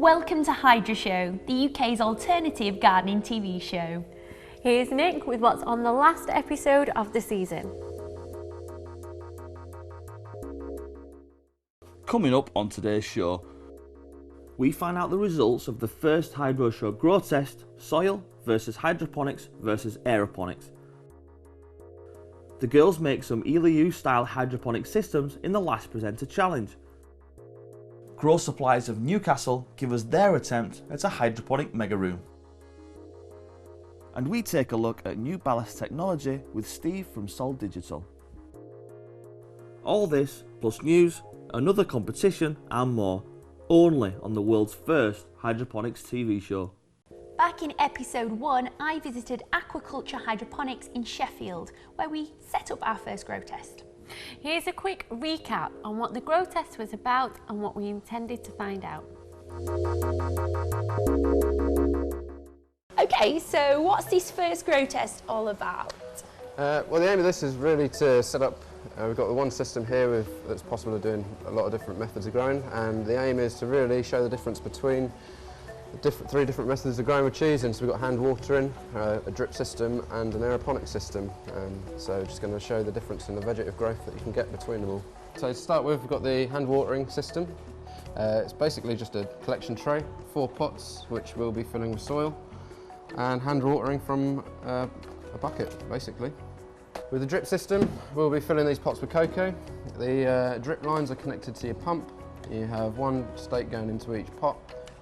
Welcome to HydroShow, the UK's alternative gardening TV show. Here's Nick with what's on the last episode of the season. Coming up on today's show, we find out the results of the first HydroShow grow test, soil versus hydroponics versus aeroponics. The girls make some Eliooo style hydroponic systems in the last presenter challenge. Grow Supplies of Newcastle give us their attempt at a Hydroponic Megaroom. And we take a look at new ballast technology with Steve from Sol Digital. All this, plus news, another competition and more, only on the world's first Hydroponics TV show. Back in episode 1, I visited Aquaculture Hydroponics in Sheffield, where we set up our first grow test. Here's a quick recap on what the grow test was about and what we intended to find out. Okay, so what's this first grow test all about? Well, the aim of this is really to set up, we've got the one system here that's possible of doing a lot of different methods of growing, and the aim is to really show the difference between the three different methods of growing with cheese. And so we've got hand watering, a drip system and an aeroponic system, so just going to show the difference in the vegetative growth that you can get between them all. So to start with, we've got the hand watering system. It's basically just a collection tray, 4 pots which we'll be filling with soil and hand watering from a bucket basically. With the drip system, we'll be filling these pots with cocoa. The drip lines are connected to your pump. You have one stake going into each pot,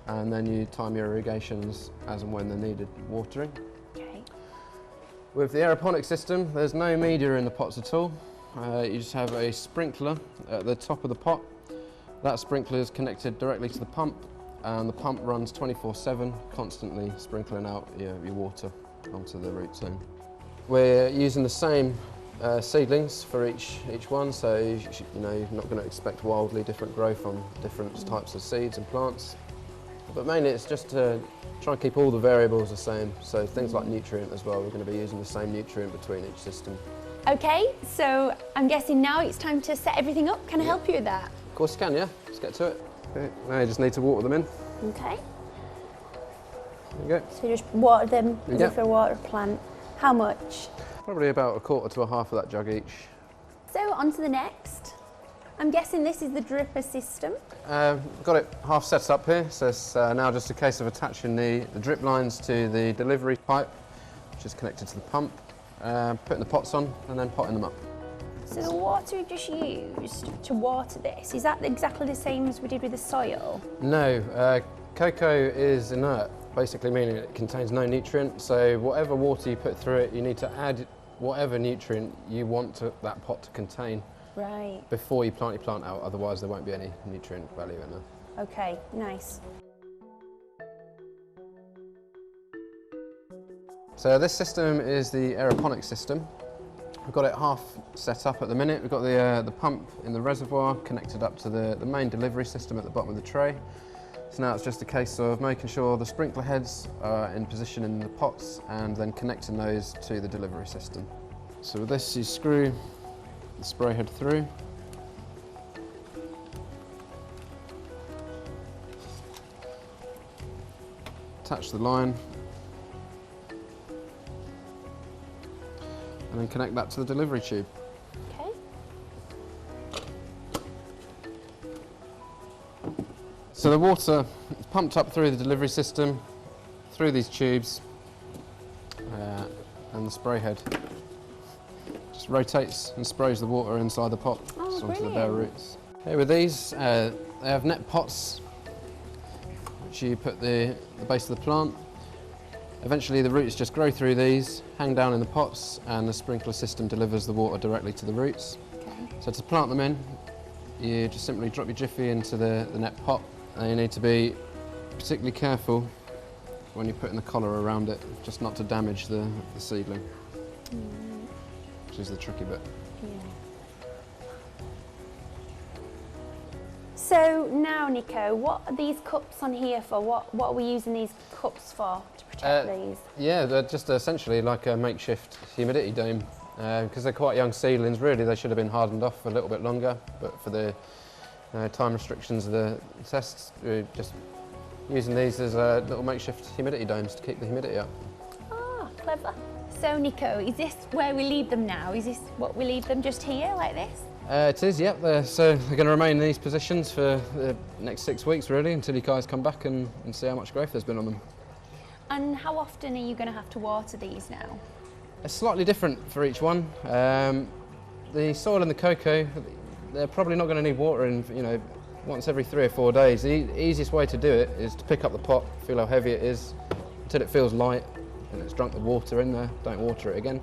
and then you time your irrigations as and when they're needed watering. Okay. With the aeroponic system, there's no media in the pots at all. You just have a sprinkler at the top of the pot. That sprinkler is connected directly to the pump, and the pump runs 24/7, constantly sprinkling out your water onto the root zone. We're using the same seedlings for each one, so you're not going to expect wildly different growth on different types of seeds and plants. But mainly it's just to try and keep all the variables the same, so things like nutrient as well, we're going to be using the same nutrient between each system. Okay, so I'm guessing now it's time to set everything up. Can I help you with that? Of course you can, yeah. Let's get to it. Okay. Now you just need to water them in. Okay. There you go. So you just water them as Yeah. if they're a water plant. How much? Probably about 1/4 to 1/2 of that jug each. So on to the next. I'm guessing this is the dripper system. Got it half set up here, so it's now just a case of attaching the drip lines to the delivery pipe, which is connected to the pump, putting the pots on and then potting them up. So the water we just used to water this, is that exactly the same as we did with the soil? No, cocoa is inert, basically meaning it contains no nutrient, so whatever water you put through it, you need to add whatever nutrient you want that pot to contain. Right. Before you plant your plant out, otherwise there won't be any nutrient value in there. Okay, nice. So this system is the aeroponic system. We've got it half set up at the minute. We've got the pump in the reservoir connected up to the main delivery system at the bottom of the tray. So now it's just a case of making sure the sprinkler heads are in position in the pots and then connecting those to the delivery system. So with this you screw the spray head through. Attach the line and then connect that to the delivery tube. Okay. So the water is pumped up through the delivery system, through these tubes, and the spray head just rotates and sprays the water inside the pot onto the bare roots. Here with these, they have net pots, which you put the base of the plant. Eventually the roots just grow through these, hang down in the pots, and the sprinkler system delivers the water directly to the roots. Okay. So to plant them in, you just simply drop your jiffy into the net pot, and you need to be particularly careful when you're putting the collar around it, just not to damage the seedling, which is the tricky bit. Yeah. So now, Nico, what are these cups on here for? What are we using these cups for to protect these? Yeah, they're just essentially like a makeshift humidity dome. Because they're quite young seedlings, really they should have been hardened off for a little bit longer, but for the time restrictions of the tests, we just using these as little makeshift humidity domes to keep the humidity up. Ah, clever. So Nico, is this where we leave them now? Is this what we leave them, just here like this? It is, yep. So they're going to remain in these positions for the next 6 weeks really, until you guys come back and see how much growth there's been on them. And how often are you going to have to water these now? It's slightly different for each one. The soil and the cocoa, they're probably not going to need watering, you know, once every 3 or 4 days. The easiest way to do it is to pick up the pot, feel how heavy it is, until it feels light and it's drunk the water in there. Don't water it again.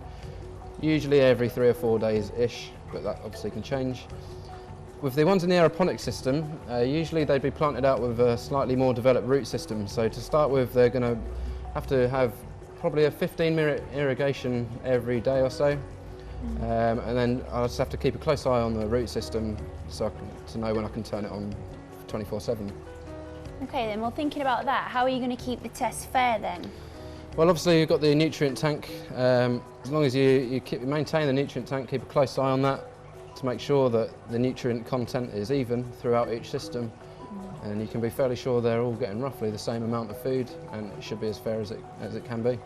Usually every 3 or 4 days-ish, but that obviously can change. With the ones in the aeroponics system, usually they'd be planted out with a slightly more developed root system. So to start with, they're going to have probably a 15-minute irrigation every day or so. And then I'll just have to keep a close eye on the root system to know when I can turn it on 24/7. Okay then, well thinking about that, how are you going to keep the test fair then? Well, obviously you've got the nutrient tank. As long as you maintain the nutrient tank, keep a close eye on that to make sure that the nutrient content is even throughout each system. And you can be fairly sure they're all getting roughly the same amount of food, and it should be as fair as it can be.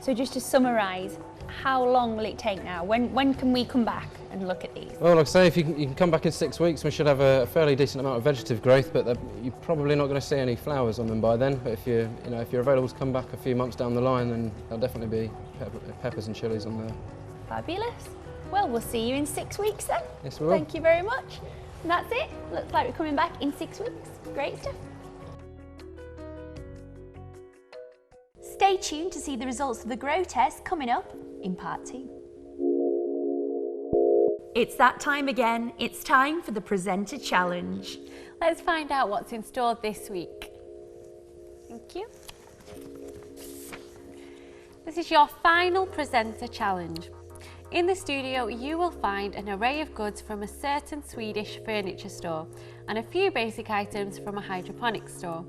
So just to summarise, how long will it take now? When can we come back and look at these? Well, like I say, if you can come back in 6 weeks, we should have a fairly decent amount of vegetative growth, but you're probably not going to see any flowers on them by then. But if you're available to come back a few months down the line, then there'll definitely be peppers and chilies on there. Fabulous. Well, we'll see you in 6 weeks then. Yes, we will. Thank you very much. And that's it. Looks like we're coming back in 6 weeks. Great stuff. Stay tuned to see the results of the grow test coming up in part 2. It's that time again. It's time for the presenter challenge. Let's find out what's in store this week. Thank you. This is your final presenter challenge. In the studio, you will find an array of goods from a certain Swedish furniture store and a few basic items from a hydroponics store.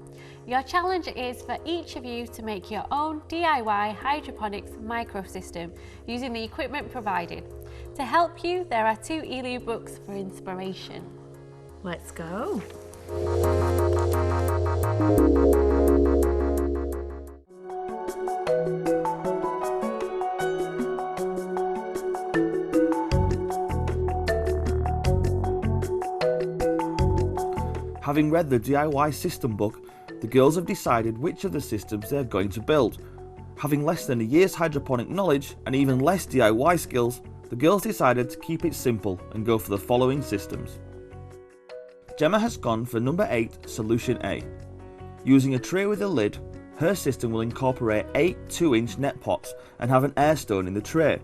Your challenge is for each of you to make your own DIY hydroponics microsystem using the equipment provided. To help you, there are 2 Eliooo books for inspiration. Let's go. Having read the DIY system book, the girls have decided which of the systems they're going to build. Having less than a year's hydroponic knowledge and even less DIY skills, the girls decided to keep it simple and go for the following systems. Gemma has gone for number 8, Solution A. Using a tray with a lid, her system will incorporate 8 2-inch net pots and have an air stone in the tray.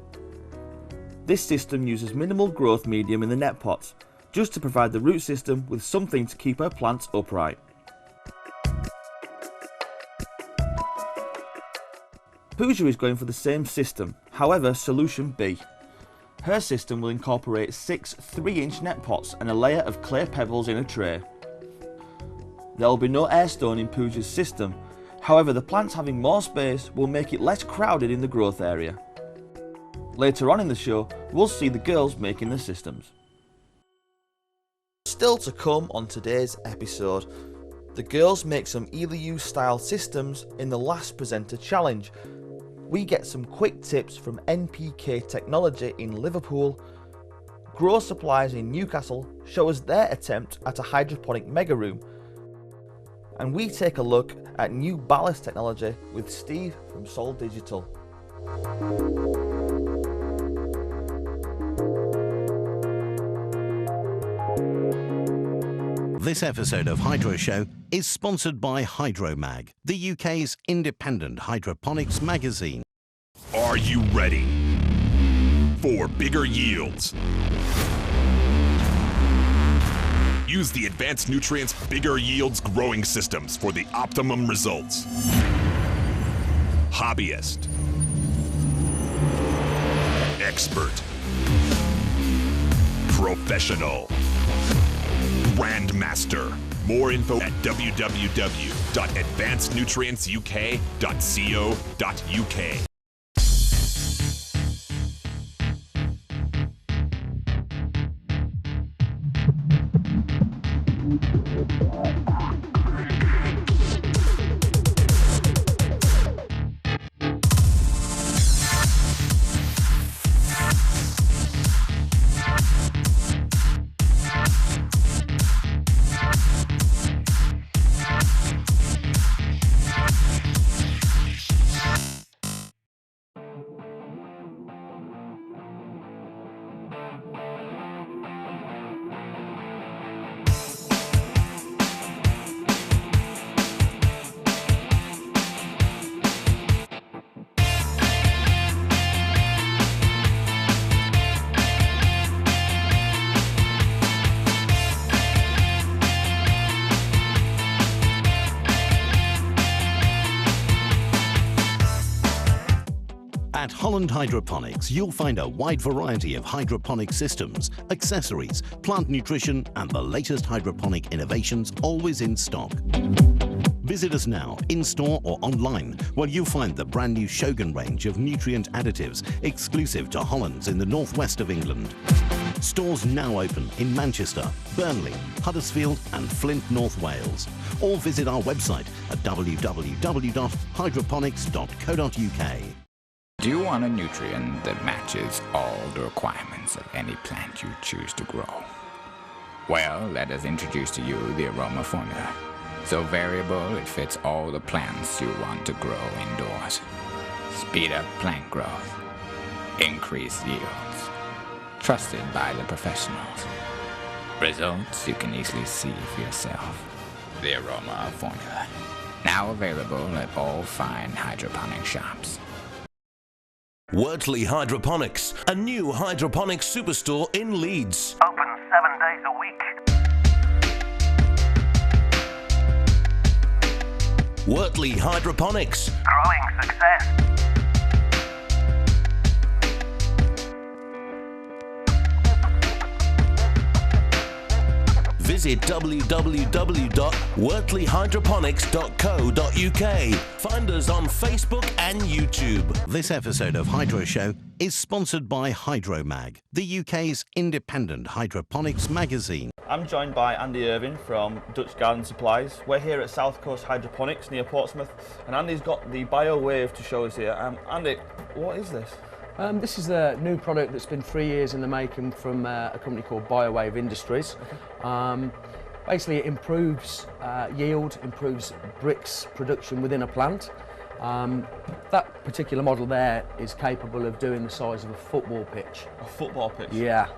This system uses minimal growth medium in the net pots, just to provide the root system with something to keep her plants upright. Pooja is going for the same system, however Solution B. Her system will incorporate 6 3-inch net pots and a layer of clay pebbles in a tray. There will be no air stone in Pooja's system, however the plants having more space will make it less crowded in the growth area. Later on in the show, we'll see the girls making the systems. Still to come on today's episode, the girls make some Eliooo style systems in the last presenter challenge. We get some quick tips from NPK Technology in Liverpool. Grow Supplies in Newcastle show us their attempt at a Hydroponic Megaroom. And we take a look at new ballast technology with Steve from Sol Digital. This episode of HydroShow is sponsored by HydroMag, the UK's independent hydroponics magazine. Are you ready for bigger yields? Use the Advanced Nutrients Bigger Yields growing systems for the optimum results. Hobbyist, expert, professional, Grandmaster. More info at www.advancednutrientsuk.co.uk. At Holland Hydroponics, you'll find a wide variety of hydroponic systems, accessories, plant nutrition, and the latest hydroponic innovations always in stock. Visit us now, in-store or online, where you'll find the brand new Shogun range of nutrient additives exclusive to Hollands in the northwest of England. Stores now open in Manchester, Burnley, Huddersfield and Flint, North Wales. Or visit our website at www.hydroponics.co.uk. Do you want a nutrient that matches all the requirements of any plant you choose to grow? Well, let us introduce to you the aroma formula. So variable it fits all the plants you want to grow indoors. Speed up plant growth. Increase yields. Trusted by the professionals. Results you can easily see for yourself. The aroma formula. Now available at all fine hydroponic shops. Wortley Hydroponics, a new hydroponics superstore in Leeds. Open 7 days a week. Wortley Hydroponics. Growing success. Visit www.wortleyhydroponics.co.uk. Find us on Facebook and YouTube. This episode of HydroShow is sponsored by HydroMag, the UK's independent hydroponics magazine. I'm joined by Andy Irving from Dutch Garden Supplies. We're here at South Coast Hydroponics near Portsmouth, and Andy's got the BioWave to show us here. Andy, what is this? This is a new product that's been 3 years in the making from a company called BioWave Industries. Okay. Basically it improves yield, improves bricks production within a plant. That particular model there is capable of doing the size of a football pitch. A football pitch? Yeah.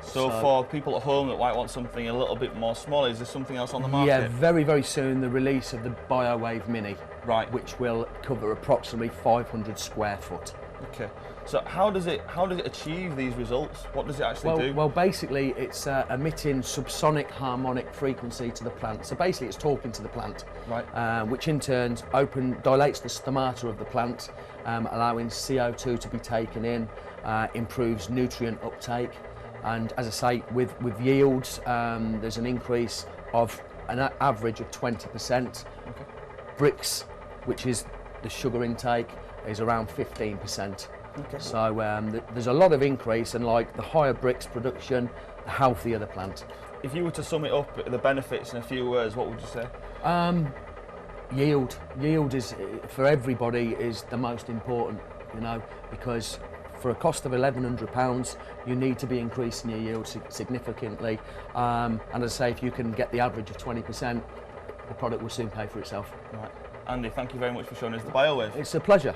So for people at home that might want something a little bit more small, is there something else on the market? Yeah, very, very soon the release of the BioWave Mini, right, which will cover approximately 500 square foot. Okay. So how does it achieve these results? What does it actually do? Well, basically it's emitting subsonic harmonic frequency to the plant. So basically it's talking to the plant, right? Which in turn dilates the stomata of the plant, allowing CO2 to be taken in, improves nutrient uptake, and as I say, with yields, there's an increase of an average of 20%. Okay. Bricks, which is the sugar intake, is around 15%. Okay. So there's a lot of increase, and like the higher bricks production, the healthier the plant. If you were to sum it up, the benefits in a few words, what would you say? Yield is, for everybody, is the most important, you know, because for a cost of £1,100, you need to be increasing your yield significantly. And as I say, if you can get the average of 20%, the product will soon pay for itself. Right. Andy, thank you very much for showing us the BioWave. It's a pleasure.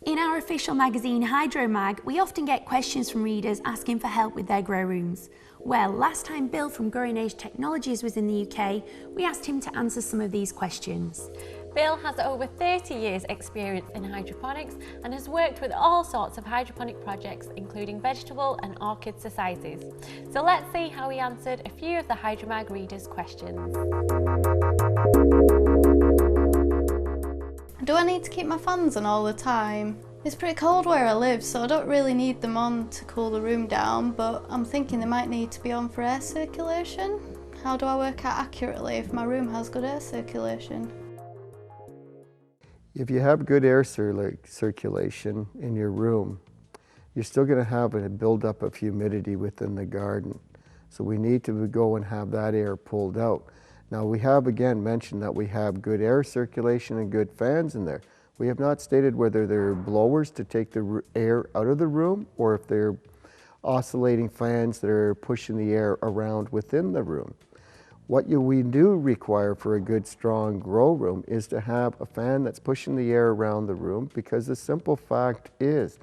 In our official magazine HydroMag, we often get questions from readers asking for help with their grow rooms. Well, last time Bill from Growing Age Technologies was in the UK, we asked him to answer some of these questions. Bill has over 30 years experience in hydroponics and has worked with all sorts of hydroponic projects, including vegetable and orchid societies. So let's see how he answered a few of the HydroMag readers' questions. Do I need to keep my fans on all the time? It's pretty cold where I live, so I don't really need them on to cool the room down, but I'm thinking they might need to be on for air circulation. How do I work out accurately if my room has good air circulation? If you have good air circulation in your room, you're still going to have a buildup of humidity within the garden. So we need to go and have that air pulled out. Now we have again mentioned that we have good air circulation and good fans in there. We have not stated whether they're blowers to take the air out of the room or if they're oscillating fans that are pushing the air around within the room. What we do require for a good strong grow room is to have a fan that's pushing the air around the room, because the simple fact is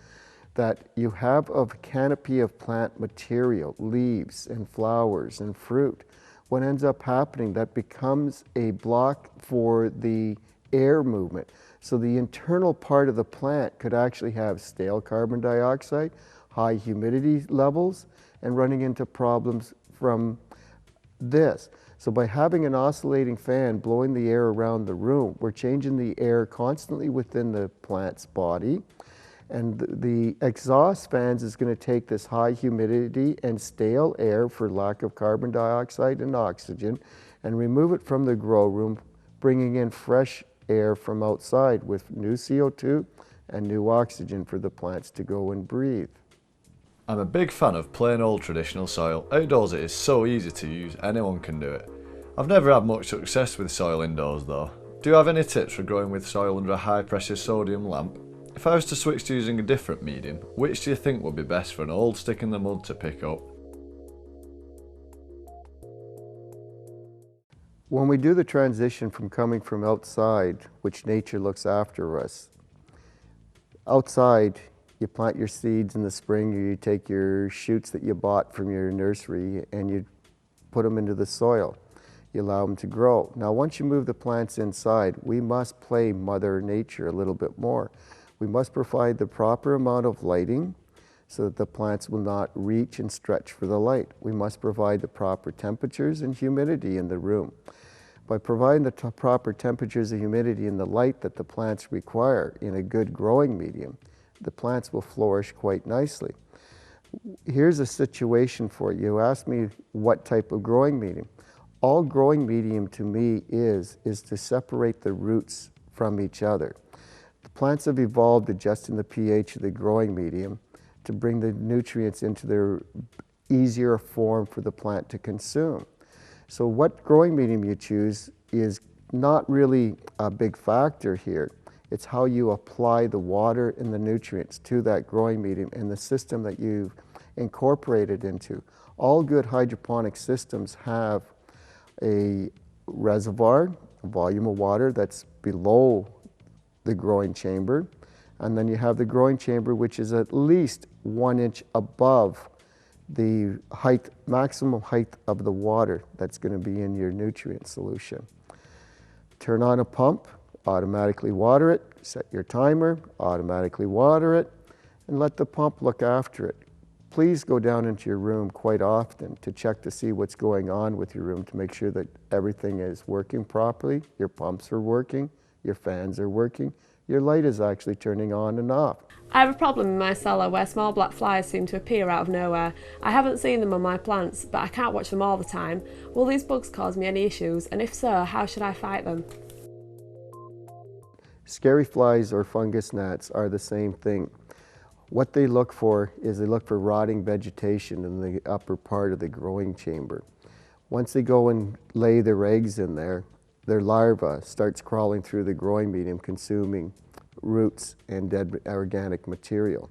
that you have a canopy of plant material, leaves and flowers and fruit. What ends up happening, that becomes a block for the air movement. So the internal part of the plant could actually have stale carbon dioxide, high humidity levels, and running into problems from this. So by having an oscillating fan blowing the air around the room, we're changing the air constantly within the plant's body. And the exhaust fans is going to take this high humidity and stale air, for lack of carbon dioxide and oxygen, and remove it from the grow room, bringing in fresh air from outside with new CO2 and new oxygen for the plants to go and breathe. I'm a big fan of plain old traditional soil. Outdoors it is so easy to use, anyone can do it. I've never had much success with soil indoors though. Do you have any tips for growing with soil under a high pressure sodium lamp? If I was to switch to using a different medium, which do you think would be best for an old stick in the mud to pick up? When we do the transition from coming from outside, which nature looks after us, outside you plant your seeds in the spring, or you take your shoots that you bought from your nursery and you put them into the soil. You allow them to grow. Now once you move the plants inside, we must play Mother Nature a little bit more. We must provide the proper amount of lighting so that the plants will not reach and stretch for the light. We must provide the proper temperatures and humidity in the room. By providing the proper temperatures and humidity and the light that the plants require in a good growing medium, the plants will flourish quite nicely. Here's a situation for you. You asked me what type of growing medium. All growing medium to me is to separate the roots from each other. The plants have evolved adjusting the pH of the growing medium to bring the nutrients into their easier form for the plant to consume. So what growing medium you choose is not really a big factor here. It's how you apply the water and the nutrients to that growing medium and the system that you've incorporated into. All good hydroponic systems have a reservoir, a volume of water that's below the growing chamber, and then you have the growing chamber, which is at least 1 inch above the height, maximum height of the water that's going to be in your nutrient solution. Turn on a pump, automatically water it, set your timer, automatically water it, and let the pump look after it. Please go down into your room quite often to check to see what's going on with your room, to make sure that everything is working properly, your pumps are working, your fans are working, your light is actually turning on and off. I have a problem in my cellar where small black flies seem to appear out of nowhere. I haven't seen them on my plants, but I can't watch them all the time. Will these bugs cause me any issues, and if so, how should I fight them? Scary flies or fungus gnats are the same thing. What they look for is they look for rotting vegetation in the upper part of the growing chamber. Once they go and lay their eggs in there, their larva starts crawling through the growing medium, consuming roots and dead organic material.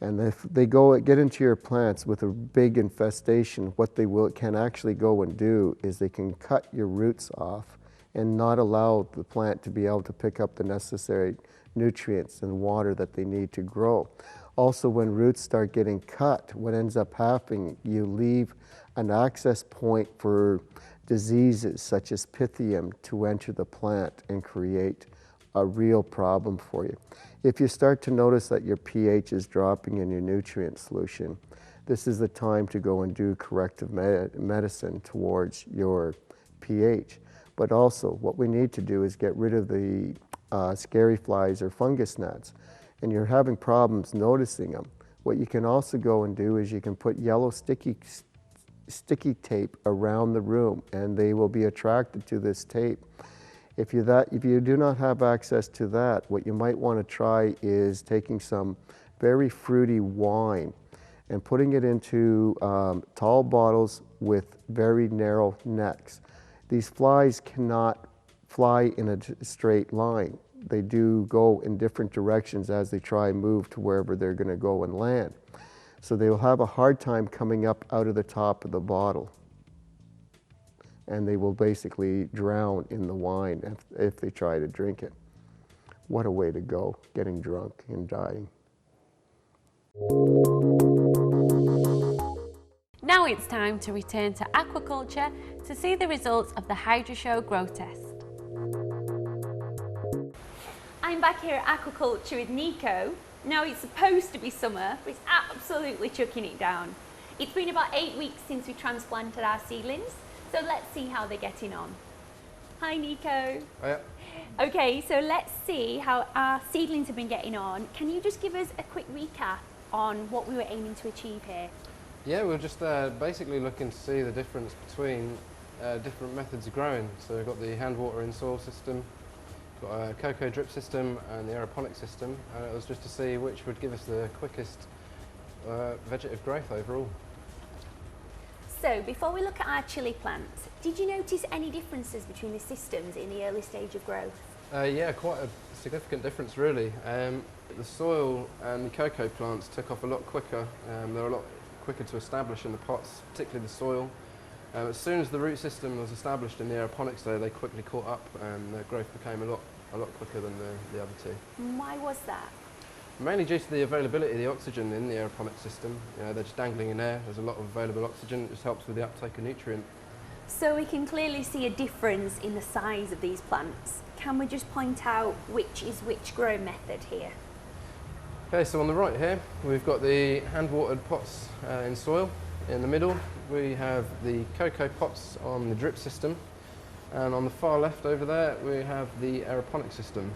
And if they get into your plants with a big infestation, what they can actually go and do is they can cut your roots off and not allow the plant to be able to pick up the necessary nutrients and water that they need to grow. Also, when roots start getting cut, what ends up happening, you leave an access point for diseases such as Pythium to enter the plant and create a real problem for you. If you start to notice that your pH is dropping in your nutrient solution, this is the time to go and do corrective medicine towards your pH. But also, what we need to do is get rid of the scary flies or fungus gnats, and you're having problems noticing them. What you can also go and do is you can put yellow sticky tape around the room, and they will be attracted to this tape. If you do not have access to that, what you might want to try is taking some very fruity wine and putting it into tall bottles with very narrow necks. These flies cannot fly in a straight line. They do go in different directions as they try and move to wherever they're going to go and land. So they will have a hard time coming up out of the top of the bottle. And they will basically drown in the wine if they try to drink it. What a way to go, getting drunk and dying. Now it's time to return to aquaculture to see the results of the HydroShow grow test. I'm back here at aquaculture with Nico. Now it's supposed to be summer, but it's absolutely chucking it down. It's been about 8 weeks since we transplanted our seedlings, So let's see how they're getting on. Hi Nico. Oh, yeah. Okay, so let's see how our seedlings have been getting on. Can you just give us a quick recap on what we were aiming to achieve here? Yeah, we were just basically looking to see the difference between different methods of growing. So we've got the hand water in soil system, got a cocoa drip system and the aeroponic system, and it was just to see which would give us the quickest vegetative growth overall. So before we look at our chilli plants, did you notice any differences between the systems in the early stage of growth? Yeah, quite a significant difference really. The soil and the cocoa plants took off a lot quicker. They're a lot quicker to establish in the pots, particularly the soil. As soon as the root system was established in the aeroponics though, they quickly caught up and the growth became a lot quicker than the other two. And why was that? Mainly due to the availability of the oxygen in the aeroponic system. You know, they're just dangling in air, there's a lot of available oxygen, it just helps with the uptake of nutrient. So we can clearly see a difference in the size of these plants. Can we just point out which is which growing method here? Okay, so on the right here, we've got the hand-watered pots in soil. In the middle, we have the cocoa pots on the drip system. And on the far left over there, we have the aeroponic system.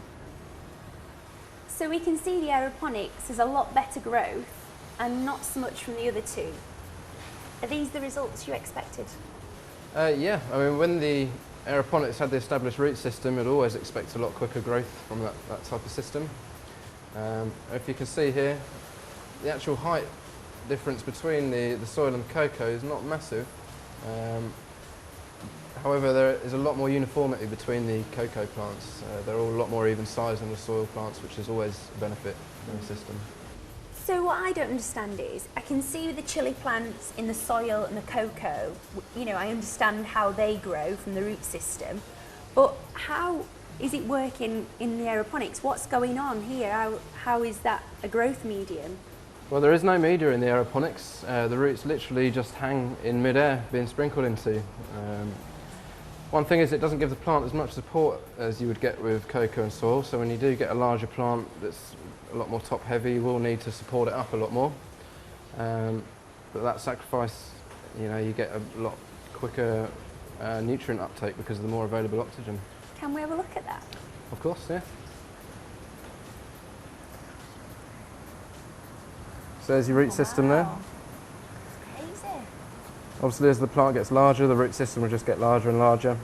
So we can see the aeroponics has a lot better growth and not so much from the other two. Are these the results you expected? Yeah, I mean when the aeroponics had the established root system, you'd always expect a lot quicker growth from that type of system. If you can see here, the actual height difference between the soil and the cocoa is not massive. However, there is a lot more uniformity between the cocoa plants. They're all a lot more even size than the soil plants, which is always a benefit in the system. So what I don't understand is, I can see the chili plants in the soil and the cocoa, you know, I understand how they grow from the root system, but how is it working in the aeroponics? What's going on here? How is that a growth medium? Well, there is no media in the aeroponics. The roots literally just hang in mid-air, being sprinkled into. One thing is it doesn't give the plant as much support as you would get with cocoa and soil, so when you do get a larger plant that's a lot more top heavy, you will need to support it up a lot more. But that sacrifice, you know, you get a lot quicker nutrient uptake because of the more available oxygen. Can we have a look at that? Of course, yeah. So there's your root system there. Crazy. Obviously as the plant gets larger, the root system will just get larger and larger.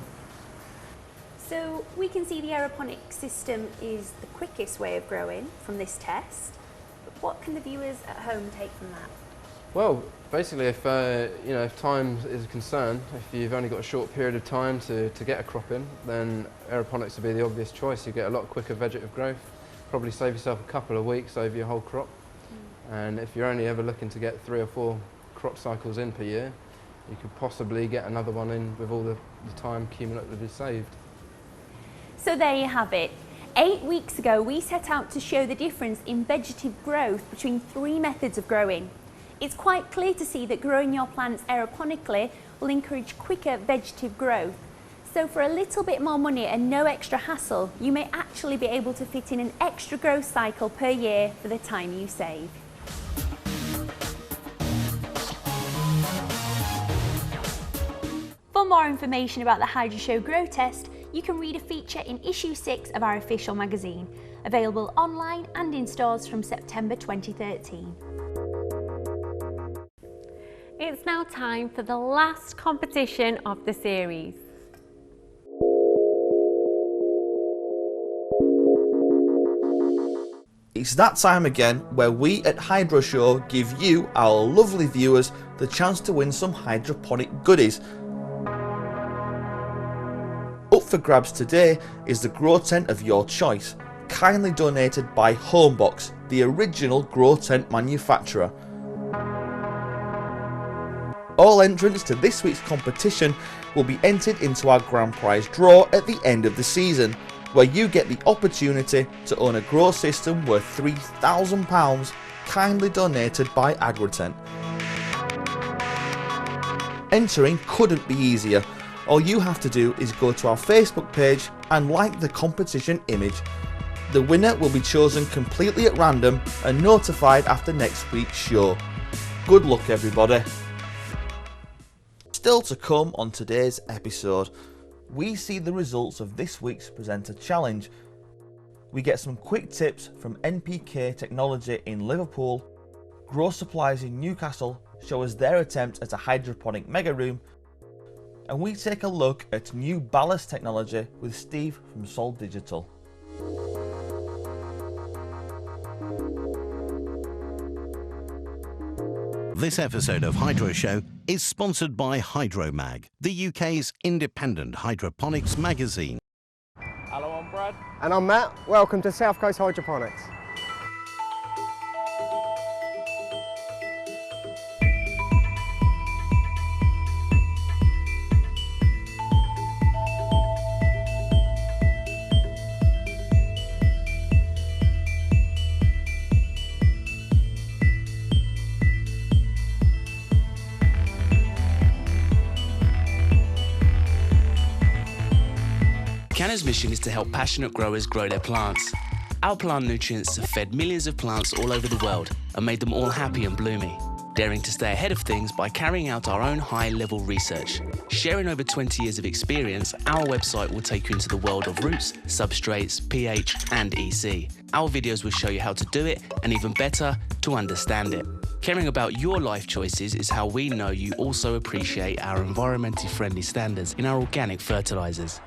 So we can see the aeroponic system is the quickest way of growing from this test. But what can the viewers at home take from that? Well, basically if you know, if time is a concern, if you've only got a short period of time to get a crop in, then aeroponics would be the obvious choice. You get a lot quicker vegetative growth, probably save yourself a couple of weeks over your whole crop. And if you're only ever looking to get 3 or 4 crop cycles in per year, you could possibly get another one in with all the time cumulatively saved. So there you have it. 8 weeks ago we set out to show the difference in vegetative growth between 3 methods of growing. It's quite clear to see that growing your plants aeroponically will encourage quicker vegetative growth. So for a little bit more money and no extra hassle, you may actually be able to fit in an extra growth cycle per year for the time you save. For more information about the HydroShow Grow Test, you can read a feature in issue 6 of our official magazine, available online and in stores from September 2013. It's now time for the last competition of the series. It's that time again where we at HydroShow give you, our lovely viewers, the chance to win some hydroponic goodies. Up for grabs today is the grow tent of your choice, kindly donated by Homebox, the original grow tent manufacturer. All entrants to this week's competition will be entered into our grand prize draw at the end of the season, where you get the opportunity to own a grow system worth £3,000 kindly donated by Agritent. Entering couldn't be easier. All you have to do is go to our Facebook page and like the competition image. The winner will be chosen completely at random and notified after next week's show. Good luck everybody. Still to come on today's episode, we see the results of this week's presenter challenge. We get some quick tips from NPK Technology in Liverpool. Grow Supplies in Newcastle show us their attempt at a hydroponic megaroom. And we take a look at new ballast technology with Steve from Sol Digital. This episode of HydroShow is sponsored by HydroMag, the UK's independent hydroponics magazine. Hello, I'm Brad. And I'm Matt. Welcome to South Coast Hydroponics. Canna's mission is to help passionate growers grow their plants. Our plant nutrients have fed millions of plants all over the world and made them all happy and bloomy, daring to stay ahead of things by carrying out our own high-level research. Sharing over 20 years of experience, our website will take you into the world of roots, substrates, pH and EC. Our videos will show you how to do it and, even better, to understand it. Caring about your life choices is how we know you also appreciate our environmentally friendly standards in our organic fertilisers.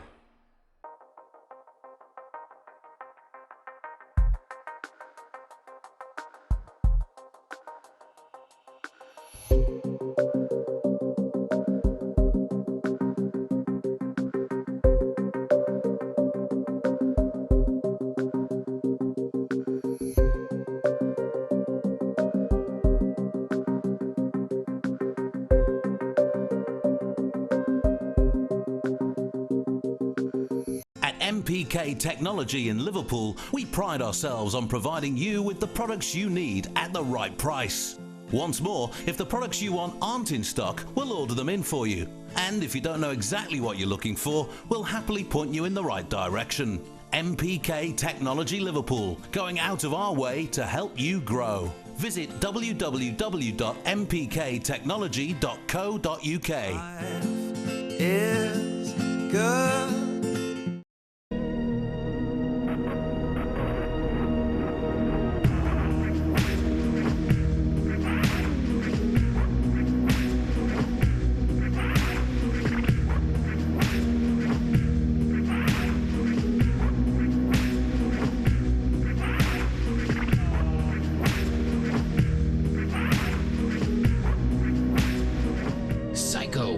NPK Technology in Liverpool, we pride ourselves on providing you with the products you need at the right price. Once more, if the products you want aren't in stock, we'll order them in for you. And if you don't know exactly what you're looking for, we'll happily point you in the right direction. NPK Technology Liverpool, going out of our way to help you grow. Visit www.mpktechnology.co.uk. Life is good.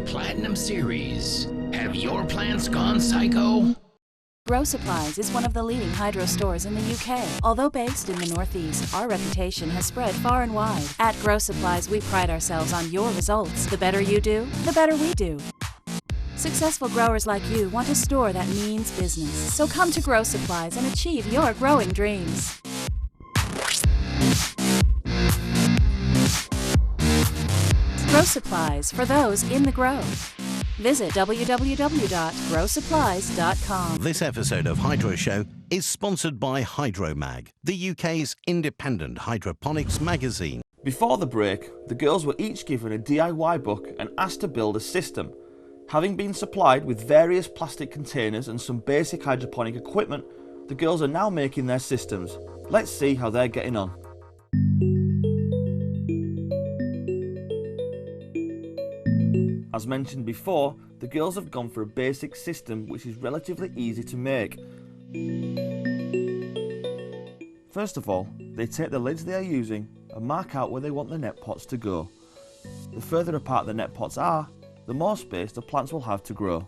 Platinum Series. Have your plants gone psycho? Grow Supplies is one of the leading hydro stores in the UK. Although based in the Northeast, our reputation has spread far and wide. At Grow Supplies, we pride ourselves on your results. The better you do, the better we do. Successful growers like you want a store that means business. So come to Grow Supplies and achieve your growing dreams. Grow Supplies for those in the grow. Visit www.growsupplies.com. This episode of HydroShow is sponsored by HydroMag, the UK's independent hydroponics magazine. Before the break, the girls were each given a DIY book and asked to build a system. Having been supplied with various plastic containers and some basic hydroponic equipment, the girls are now making their systems. Let's see how they're getting on. As mentioned before, the girls have gone for a basic system which is relatively easy to make. First of all, they take the lids they are using and mark out where they want the net pots to go. The further apart the net pots are, the more space the plants will have to grow.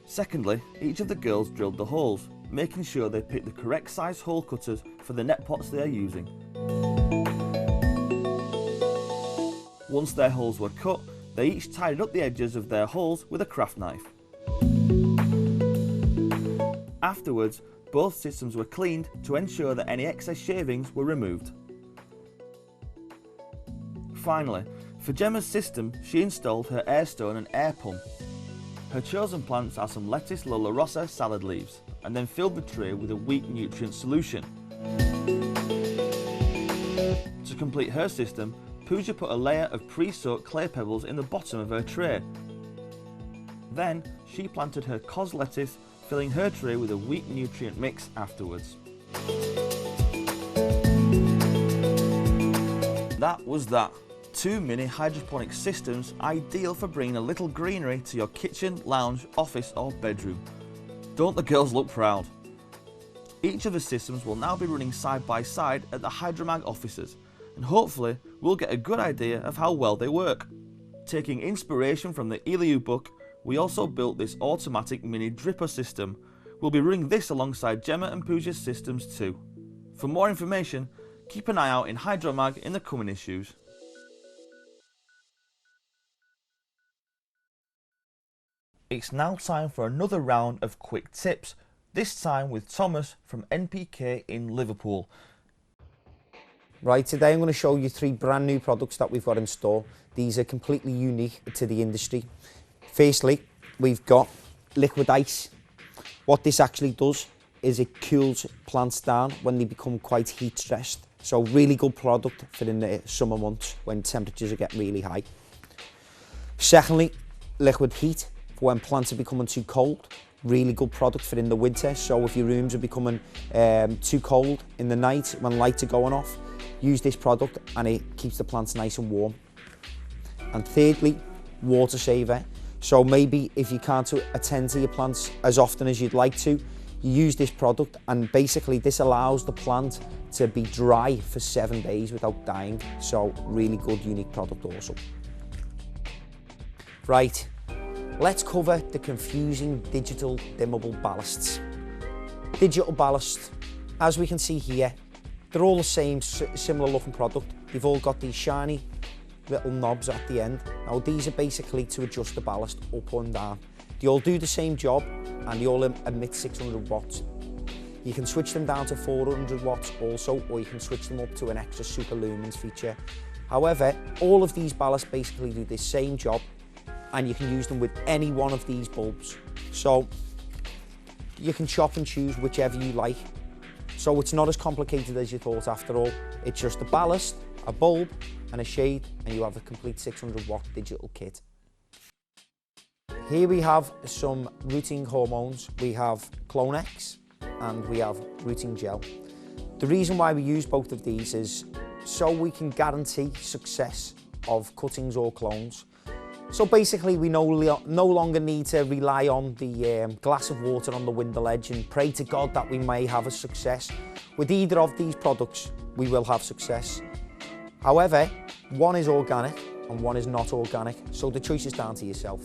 Secondly, each of the girls drilled the holes, making sure they pick the correct size hole cutters for the net pots they are using. Once their holes were cut, they each tidied up the edges of their holes with a craft knife. Afterwards, both systems were cleaned to ensure that any excess shavings were removed. Finally, for Gemma's system, she installed her air stone and air pump. Her chosen plants are some lettuce Lola Rossa salad leaves, and then filled the tray with a weak nutrient solution. To complete her system, Pooja put a layer of pre-soaked clay pebbles in the bottom of her tray. Then she planted her cos lettuce, filling her tray with a wheat nutrient mix afterwards. That was that. 2 mini hydroponic systems, ideal for bringing a little greenery to your kitchen, lounge, office or bedroom. Don't the girls look proud? Each of the systems will now be running side by side at the Hydromag offices, and hopefully we'll get a good idea of how well they work. Taking inspiration from the Eliooo book, we also built this automatic mini dripper system. We'll be running this alongside Gemma and Pooja's systems too. For more information, keep an eye out in Hydromag in the coming issues. It's now time for another round of quick tips, this time with Thomas from NPK in Liverpool. Right, today I'm going to show you 3 brand new products that we've got in store. These are completely unique to the industry. Firstly, we've got liquid ice. What this actually does is it cools plants down when they become quite heat stressed. So really good product for in the summer months when temperatures get really high. Secondly, liquid heat for when plants are becoming too cold. Really good product for in the winter. So if your rooms are becoming too cold in the night when lights are going off, use this product and it keeps the plants nice and warm. And thirdly, water saver. So maybe if you can't attend to your plants as often as you'd like to, you use this product and basically this allows the plant to be dry for 7 days without dying. So really good, unique product also. Right, let's cover the confusing digital dimmable ballasts. Digital ballast, as we can see here, they're all the same, similar looking product. They've all got these shiny little knobs at the end. Now these are basically to adjust the ballast up and down. They all do the same job and they all emit 600 watts. You can switch them down to 400 watts also, or you can switch them up to an extra super lumens feature. However, all of these ballasts basically do the same job and you can use them with any one of these bulbs. So you can chop and choose whichever you like. So it's not as complicated as you thought after all. It's just a ballast, a bulb and a shade, and you have a complete 600 watt digital kit. Here we have some rooting hormones. We have Clonex and we have rooting gel. The reason why we use both of these is so we can guarantee success of cuttings or clones. So basically we no longer need to rely on the glass of water on the window ledge and pray to God that we may have a success. With either of these products we will have success. However, one is organic and one is not organic, so the choice is down to yourself.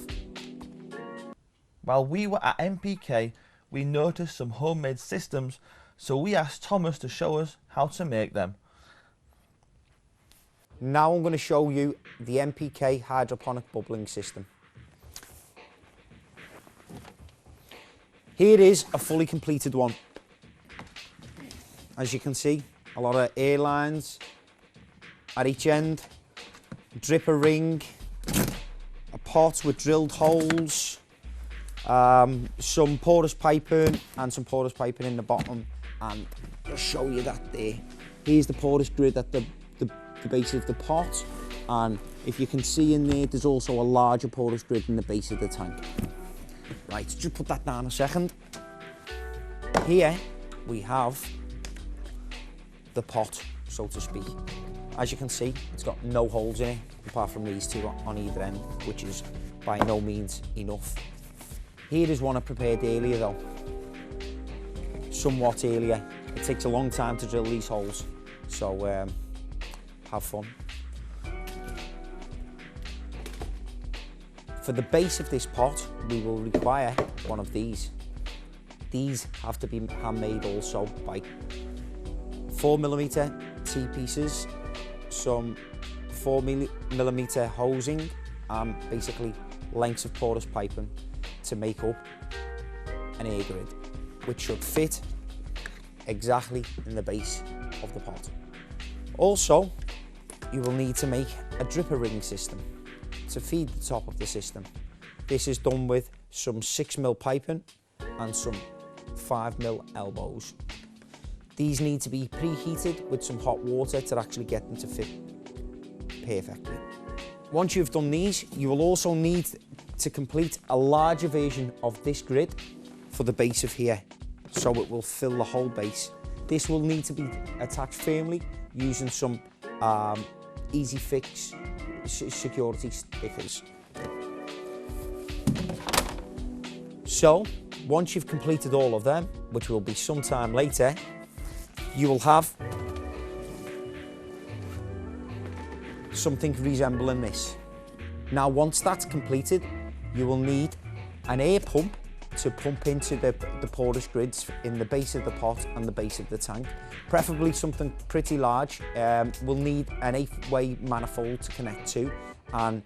While we were at NPK, we noticed some homemade systems, so we asked Thomas to show us how to make them. Now I'm going to show you the NPK hydroponic bubbling system. Here is a fully completed one. As you can see, a lot of air lines at each end, dripper ring, a pot with drilled holes, some porous piping and some porous piping in the bottom, and I'll show you that there. Here's the porous grid at the base of the pot, and if you can see in there, there's also a larger porous grid in the base of the tank. Right, just put that down a second. Here we have the pot, so to speak. As you can see, it's got no holes in it, apart from these two on either end, which is by no means enough. Here is one I prepared earlier though, somewhat earlier. It takes a long time to drill these holes, so have fun. For the base of this pot, we will require one of these. These have to be handmade also by 4mm T-pieces, some 4mm hosing, and basically lengths of porous piping to make up an air grid, which should fit exactly in the base of the pot. Also, you will need to make a dripper ring system to feed the top of the system. This is done with some 6mm piping and some 5mm elbows. These need to be preheated with some hot water to actually get them to fit perfectly. Once you've done these, you will also need to complete a larger version of this grid for the base of here, so it will fill the whole base. This will need to be attached firmly using some easy fix security stickers. So, once you've completed all of them, which will be sometime later, you will have something resembling this. Now, once that's completed, you will need an air pump to pump into the porous grids in the base of the pot and the base of the tank. Preferably something pretty large. We'll need an 8-way manifold to connect to, and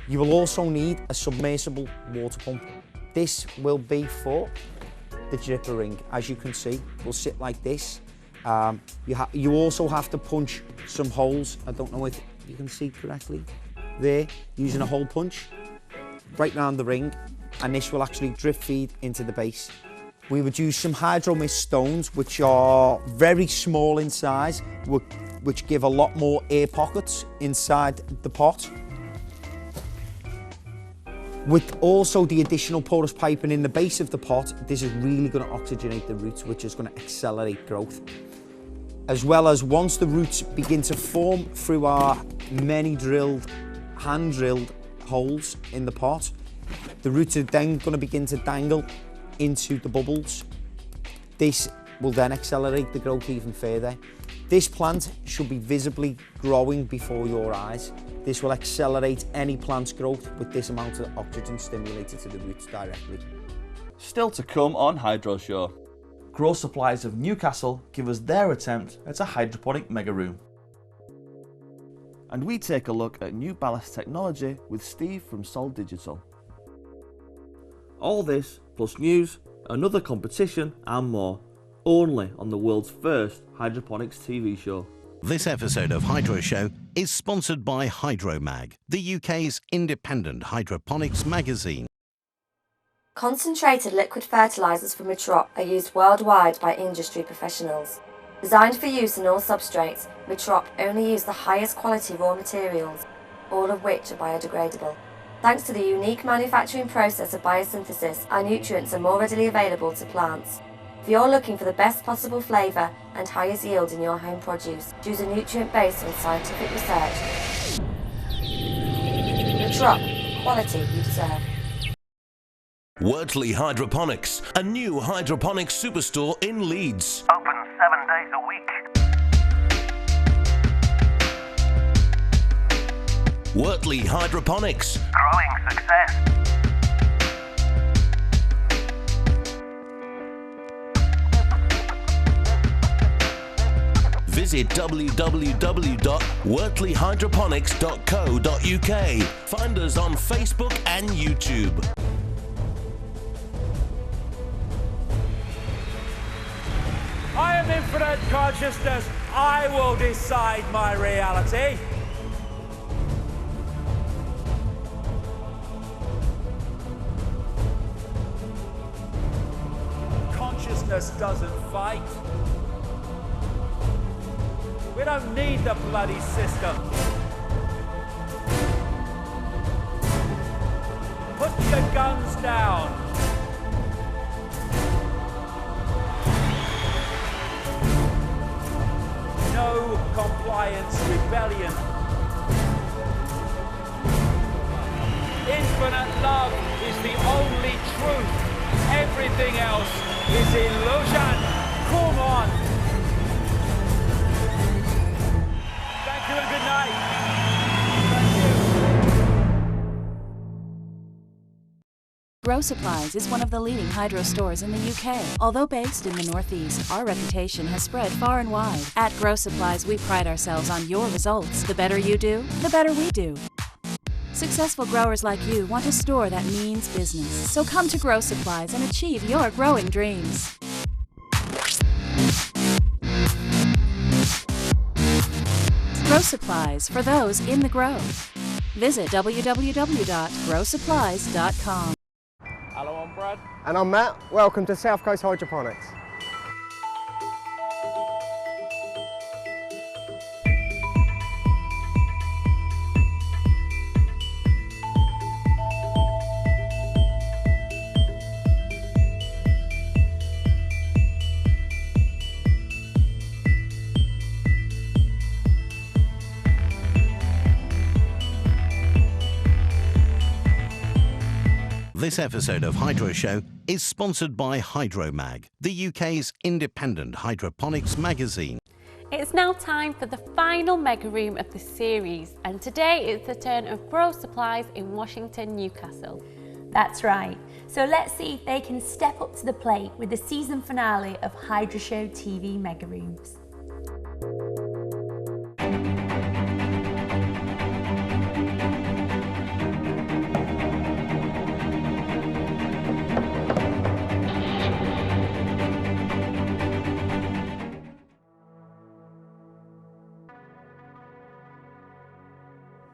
you will also need a submersible water pump. This will be for the dripper ring. As you can see, will sit like this. You also have to punch some holes. I don't know if you can see correctly there, using a hole punch right round the ring, and this will actually drip feed into the base. We would use some hydro mist stones, which are very small in size, which give a lot more air pockets inside the pot. With also the additional porous piping in the base of the pot, this is really going to oxygenate the roots, which is going to accelerate growth. As well as once the roots begin to form through our many hand-drilled holes in the pot, the roots are then going to begin to dangle into the bubbles. This will then accelerate the growth even further. This plant should be visibly growing before your eyes. This will accelerate any plant's growth with this amount of oxygen stimulated to the roots directly. Still to come on HydroShow. Grow Supplies of Newcastle give us their attempt at a hydroponic megaroom. And we take a look at new ballast technology with Steve from Sol Digital. All this, plus news, another competition and more, only on the world's first Hydroponics TV show. This episode of HydroShow is sponsored by Hydromag, the UK's independent hydroponics magazine. Concentrated liquid fertilisers from Metrop are used worldwide by industry professionals. Designed for use in all substrates, Metrop only use the highest quality raw materials, all of which are biodegradable. Thanks to the unique manufacturing process of biosynthesis, our nutrients are more readily available to plants. If you're looking for the best possible flavour and highest yield in your home produce, choose a nutrient based on scientific research. Metrop, quality you deserve. Wortley Hydroponics, a new hydroponics superstore in Leeds. Open 7 days a week. Wortley Hydroponics. Growing success. Visit www.wortleyhydroponics.co.uk. Find us on Facebook and YouTube. I am infinite consciousness. I will decide my reality. Consciousness doesn't fight. We don't need the bloody system. Put the guns down. No compliance rebellion. Infinite love is the only truth. Everything else is illusion. Come on. Thank you and good night. Grow Supplies is one of the leading hydro stores in the UK. Although based in the Northeast, our reputation has spread far and wide. At Grow Supplies, we pride ourselves on your results. The better you do, the better we do. Successful growers like you want a store that means business. So come to Grow Supplies and achieve your growing dreams. Grow Supplies for those in the grow. Visit www.growsupplies.com. Hello, I'm Brad. And I'm Matt. Welcome to South Coast Hydroponics. This episode of HydroShow is sponsored by HydroMag, the UK's independent hydroponics magazine. It's now time for the final mega room of the series, and today it's the turn of Grow Supplies in Washington, Newcastle. That's right. So let's see if they can step up to the plate with the season finale of HydroShow TV Megarooms.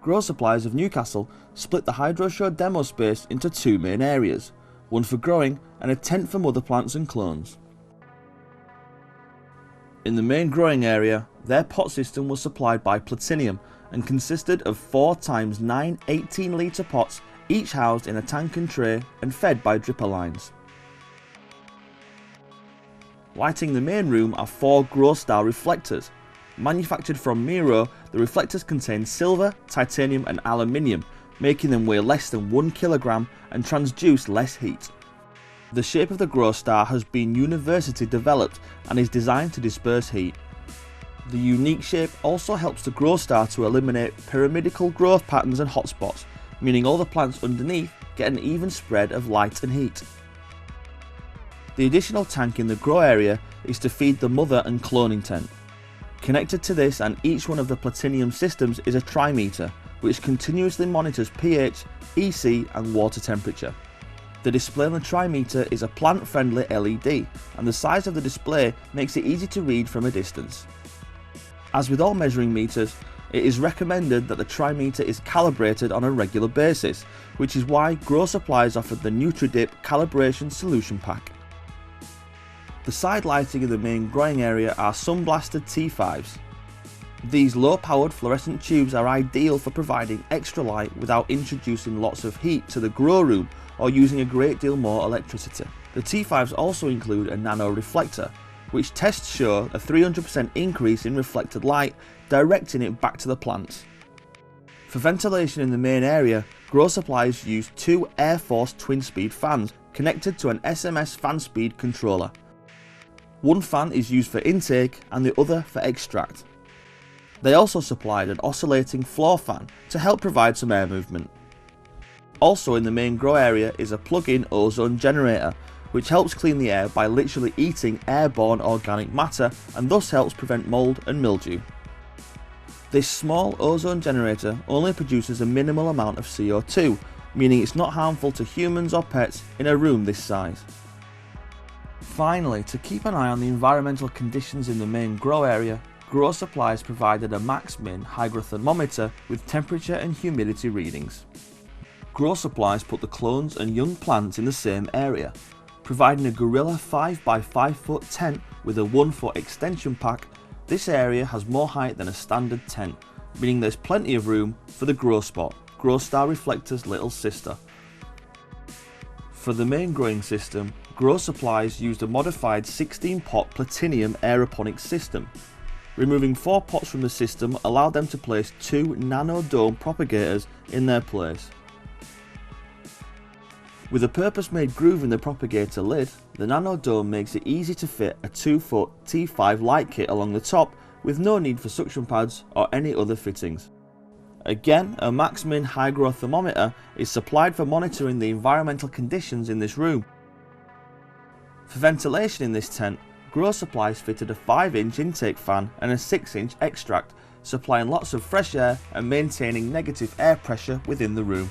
Grow Supplies of Newcastle split the HydroShow demo space into two main areas, one for growing and a tent for mother plants and clones. In the main growing area, their pot system was supplied by Platinum and consisted of 4 × 9 18-litre pots, each housed in a tank and tray and fed by dripper lines. Lighting the main room are 4 Grow Star reflectors. Manufactured from Miro, the reflectors contain silver, titanium and aluminium, making them weigh less than 1 kilogram and transduce less heat. The shape of the Grow Star has been university developed and is designed to disperse heat. The unique shape also helps the Grow Star to eliminate pyramidical growth patterns and hotspots, meaning all the plants underneath get an even spread of light and heat. The additional tank in the grow area is to feed the mother and cloning tent. Connected to this and each one of the Platinum systems is a trimeter, which continuously monitors pH, EC and water temperature. The display on the trimeter is a plant-friendly LED, and the size of the display makes it easy to read from a distance. As with all measuring meters, it is recommended that the trimeter is calibrated on a regular basis, which is why Grow Supplies offered the NutriDip calibration solution pack. The side lighting in the main growing area are sun-blasted T5s. These low-powered fluorescent tubes are ideal for providing extra light without introducing lots of heat to the grow room or using a great deal more electricity. The T5s also include a nano reflector, which tests show a 300% increase in reflected light, directing it back to the plants. For ventilation in the main area, Grow Supplies use 2 Air Force twin-speed fans connected to an SMS fan speed controller. One fan is used for intake and the other for extract. They also supplied an oscillating floor fan to help provide some air movement. Also in the main grow area is a plug-in ozone generator, which helps clean the air by literally eating airborne organic matter and thus helps prevent mould and mildew. This small ozone generator only produces a minimal amount of CO2, meaning it's not harmful to humans or pets in a room this size. Finally, to keep an eye on the environmental conditions in the main grow area, Grow Supplies provided a MaxMin hygrothermometer with temperature and humidity readings. Grow Supplies put the clones and young plants in the same area, providing a Gorilla 5x5 foot tent with a 1 foot extension pack. This area has more height than a standard tent, meaning there's plenty of room for the Grow Spot, Grow Star Reflector's little sister. For the main growing system, Grow Supplies used a modified 16-pot Platinum aeroponics system. Removing 4 pots from the system allowed them to place 2 nano dome propagators in their place. With a purpose-made groove in the propagator lid, the nano dome makes it easy to fit a 2-foot T5 light kit along the top with no need for suction pads or any other fittings. Again, a MaxMin hygrothermometer is supplied for monitoring the environmental conditions in this room. For ventilation in this tent, Grow Supplies fitted a 5-inch intake fan and a 6-inch extract, supplying lots of fresh air and maintaining negative air pressure within the room.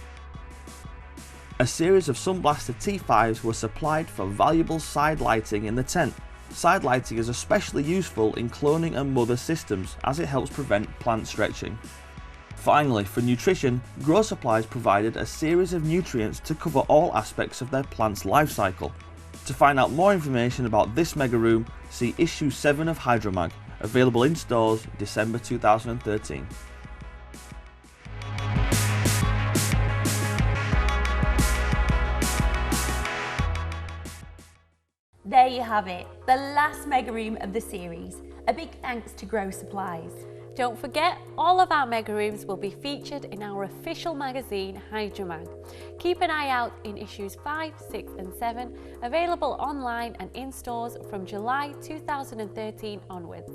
A series of sun-blasted T5s were supplied for valuable side lighting in the tent. Side lighting is especially useful in cloning and mother systems as it helps prevent plant stretching. Finally, for nutrition, Grow Supplies provided a series of nutrients to cover all aspects of their plant's life cycle. To find out more information about this mega room, see issue 7 of HydroMag, available in stores December 2013. There you have it, the last mega room of the series. A big thanks to Grow Supplies. Don't forget, all of our mega rooms will be featured in our official magazine, Hydromag. Keep an eye out in issues 5, 6 and 7, available online and in stores from July 2013 onwards.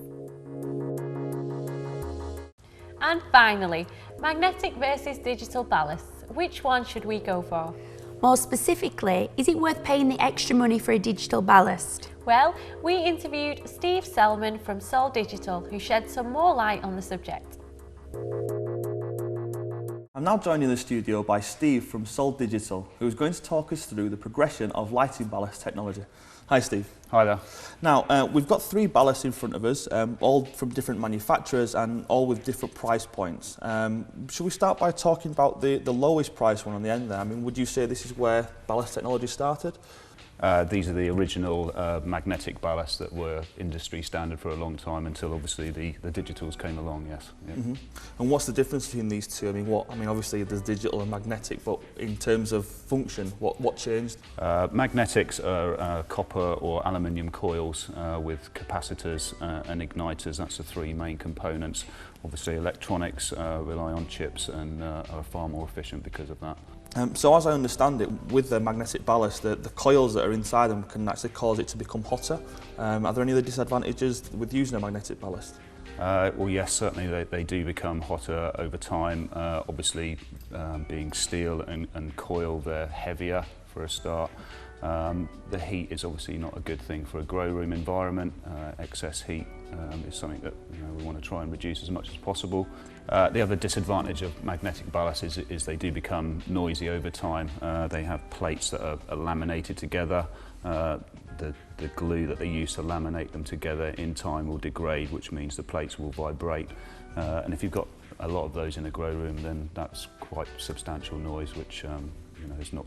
And finally, magnetic versus digital ballasts. Which one should we go for? More specifically, is it worth paying the extra money for a digital ballast? Well, we interviewed Steve Selman from Sol Digital, who shed some more light on the subject. I'm now joined in the studio by Steve from Sol Digital, who's going to talk us through the progression of lighting ballast technology. Hi Steve. Hi there. Now, we've got 3 ballasts in front of us, all from different manufacturers and all with different price points. Should we start by talking about the lowest price one on the end there? I mean, would you say this is where ballast technology started? These are the original magnetic ballasts that were industry standard for a long time until obviously the digitals came along, yes. Yeah. Mm-hmm. And what's the difference between these two? I mean, obviously there's digital and magnetic, but in terms of function, what changed? Magnetics are copper or aluminium coils with capacitors and igniters. That's the 3 main components. Obviously electronics rely on chips and are far more efficient because of that. So as I understand it, with the magnetic ballast, the coils that are inside them can actually cause it to become hotter. Are there any other disadvantages with using a magnetic ballast? Well, yes, certainly they do become hotter over time. Obviously, being steel and coil, they're heavier for a start. The heat is obviously not a good thing for a grow room environment. Excess heat is something that we want to try and reduce as much as possible. The other disadvantage of magnetic ballasts is they do become noisy over time. They have plates that are laminated together. The glue that they use to laminate them together in time will degrade, which means the plates will vibrate. And if you've got a lot of those in a grow room, then that's quite substantial noise, which is not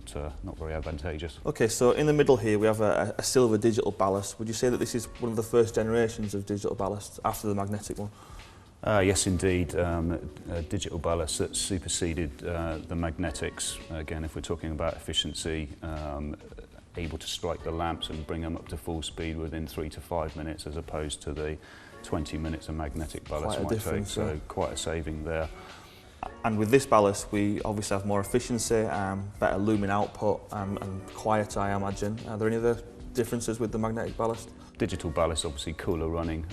very advantageous. Okay, so in the middle here we have a silver digital ballast. Would you say that this is one of the first generations of digital ballasts after the magnetic one? Yes, indeed. Digital ballast that superseded the magnetics. Again, if we're talking about efficiency, able to strike the lamps and bring them up to full speed within 3 to 5 minutes, as opposed to the 20 minutes a magnetic ballast might take. So quite a saving there. And with this ballast, we obviously have more efficiency, better lumen output, and quieter, I imagine. Are there any other differences with the magnetic ballast? Digital ballast obviously cooler running,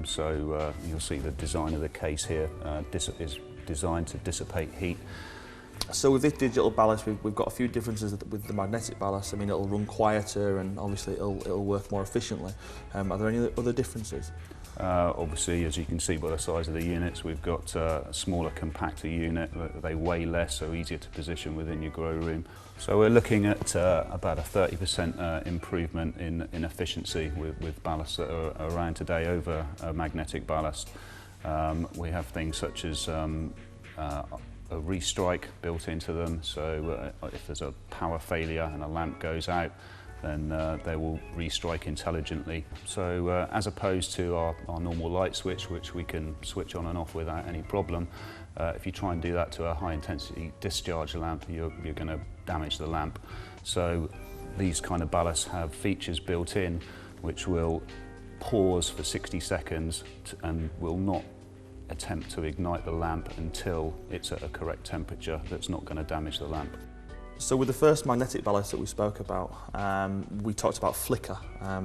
so you'll see the design of the case here is designed to dissipate heat. So with this digital ballast, we've got a few differences with the magnetic ballast. I mean, it'll run quieter and obviously it'll work more efficiently. Are there any other differences? Obviously, as you can see by the size of the units, we've got a smaller, compactor unit. They weigh less, so easier to position within your grow room. So we're looking at about a 30% improvement in efficiency with ballasts that are around today over a magnetic ballast. We have things such as a restrike built into them, so if there's a power failure and a lamp goes out, then they will restrike intelligently. So as opposed to our normal light switch, which we can switch on and off without any problem, if you try and do that to a high intensity discharge lamp, you're going to damage the lamp. So these kind of ballasts have features built in which will pause for 60 seconds and will not attempt to ignite the lamp until it's at a correct temperature that's not going to damage the lamp. So with the first magnetic ballast that we spoke about, we talked about flicker.